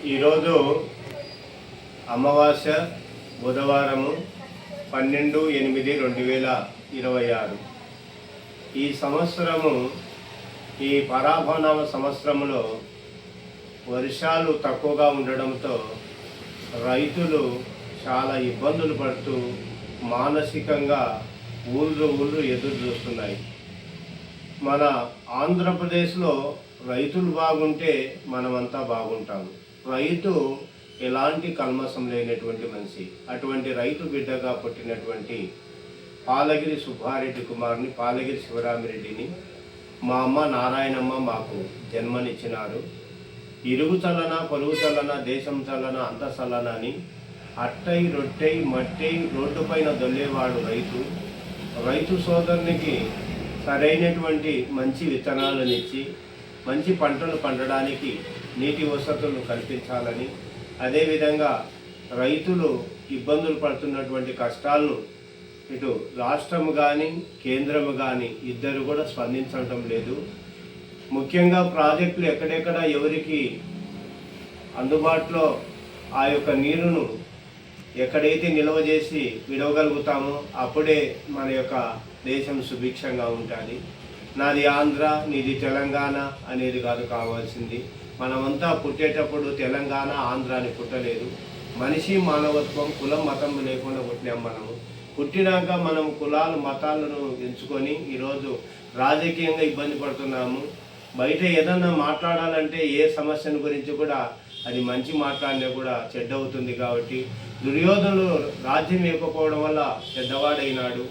ఈరోజు అమావాస్య బుధవారము 12/8/2026. ఈ సంవత్సరము ఈ పరాభవనామ సంవత్సరంలో వర్షాలు తక్కువగా ఉండడంతో రైతులు చాలా ఇబ్బందులు పడుతూ మానసికంగా ఊళ్ళు ఎదురు చూస్తున్నాయి. మన ఆంధ్రప్రదేశ్లో రైతులు బాగుంటే మనమంతా బాగుంటాము. రైతు ఎలాంటి కల్మషం లేనటువంటి మనిషి. అటువంటి రైతు బిడ్డగా పుట్టినటువంటి పాలగిరి సుబ్బారెడ్డి కుమారుని పాలగిరి శివరామిరెడ్డిని మా అమ్మ నారాయణమ్మ మాకు జన్మనిచ్చినారు. ఇరుగు చల్లన పొరుగు చల్లన దేశం చల్లన అంత చల్లన అని అట్టై రొట్టై మట్టై రోడ్డు పైన దొల్లేవాడు రైతు సోదరునికి సరైనటువంటి మంచి విత్తనాలను ఇచ్చి మంచి పంటలు పండడానికి నీటి వసతులను కల్పించాలని, అదేవిధంగా రైతులు ఇబ్బందులు పడుతున్నటువంటి కష్టాలను ఇటు రాష్ట్రము కానీ కేంద్రము కానీ ఇద్దరు కూడా స్పందించడం లేదు. ముఖ్యంగా ప్రాజెక్టులు ఎక్కడెక్కడ ఎవరికి అందుబాటులో ఆ యొక్క నీరును ఎక్కడైతే నిల్వ చేసి విడవగలుగుతామో అప్పుడే మన యొక్క దేశం సుభిక్షంగా ఉంటుంది. నాది ఆంధ్ర నీది తెలంగాణ అనేది కాదు కావాల్సింది. మనమంతా పుట్టేటప్పుడు తెలంగాణ ఆంధ్ర అని పుట్టలేదు. మనిషి మానవత్వం కులం మతం లేకుండా పుట్టినాం. మనము పుట్టినాక మనం కులాలు మతాలను ఎంచుకొని ఈరోజు రాజకీయంగా ఇబ్బంది పడుతున్నాము. బయట ఏదన్నా మాట్లాడాలంటే ఏ సమస్యను గురించి కూడా అది మంచి మాట్లాడినా కూడా చెడ్డ అవుతుంది. కాబట్టి దుర్యోధనుడు రాజ్యం ఇవ్వకపోవడం వల్ల చెడ్డవాడైనాడు.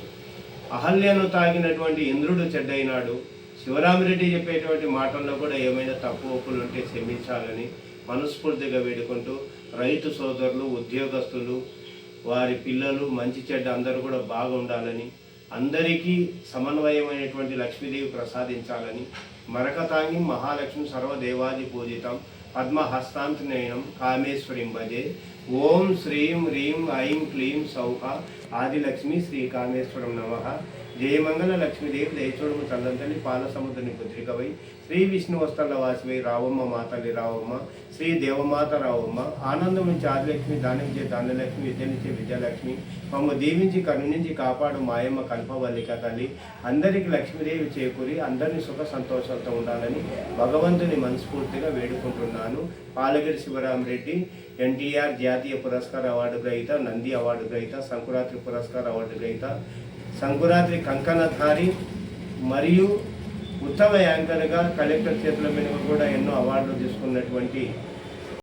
అహల్యను తాగినటువంటి ఇంద్రుడు చెడ్డైనాడు. శివరామిరెడ్డి చెప్పేటువంటి మాటల్లో కూడా ఏమైనా తప్పు ఒప్పులు ఉంటే క్షమించాలని మనస్ఫూర్తిగా వేడుకుంటూ రైతు సోదరులు ఉద్యోగస్తులు వారి పిల్లలు మంచి చెడ్డ అందరూ కూడా బాగుండాలని, అందరికీ సమన్వయమైనటువంటి లక్ష్మీదేవి ప్రసాదించాలని, మరకతాంగి మహాలక్ష్మి సర్వదేవాది పూజితం పద్మహస్తాంతనయనం కామేశ్వరీం భజే. ఓం శ్రీం హ్రీం ఐం క్లీం సౌఖ ఆదిలక్ష్మి శ్రీ కామేశ్వరం నమః. జయమంగళ లక్ష్మీదేవి దయచూడము చల్లంతల్లి పాల సముద్రుని పుత్రికవై శ్రీ విష్ణువస్తల వాసివై రావమ్మ మాతల్లి రావమ్మ శ్రీ దేవమాత రావమ్మ. ఆనందం నుంచి ఆదిలక్ష్మి, దానించే ధాన్యలక్ష్మి, విద్యనిచ్చే విద్యాలక్ష్మి, మమ్మ దీవించి కరుణించి కాపాడు మాయమ్మ కల్పవల్లిక తల్లి. అందరికీ లక్ష్మీదేవి చేకూరి అందరినీ సుఖ సంతోషాలతో ఉండాలని భగవంతుని మనస్ఫూర్తిగా వేడుకుంటున్నాను. పాలగిరి శివరామిరెడ్డి ఎన్టీఆర్ జాతీయ పురస్కార అవార్డు గ్రహీత, నంది అవార్డు గ్రహీత, సంకురాత్రి పురస్కార అవార్డు గ్రహీత, సంకురాత్రి కంకణధారి మరియు ఉత్తమ యాంకర్గా కలెక్టర్ చేతుల మీద కూడా ఎన్నో అవార్డులు తీసుకున్నటువంటి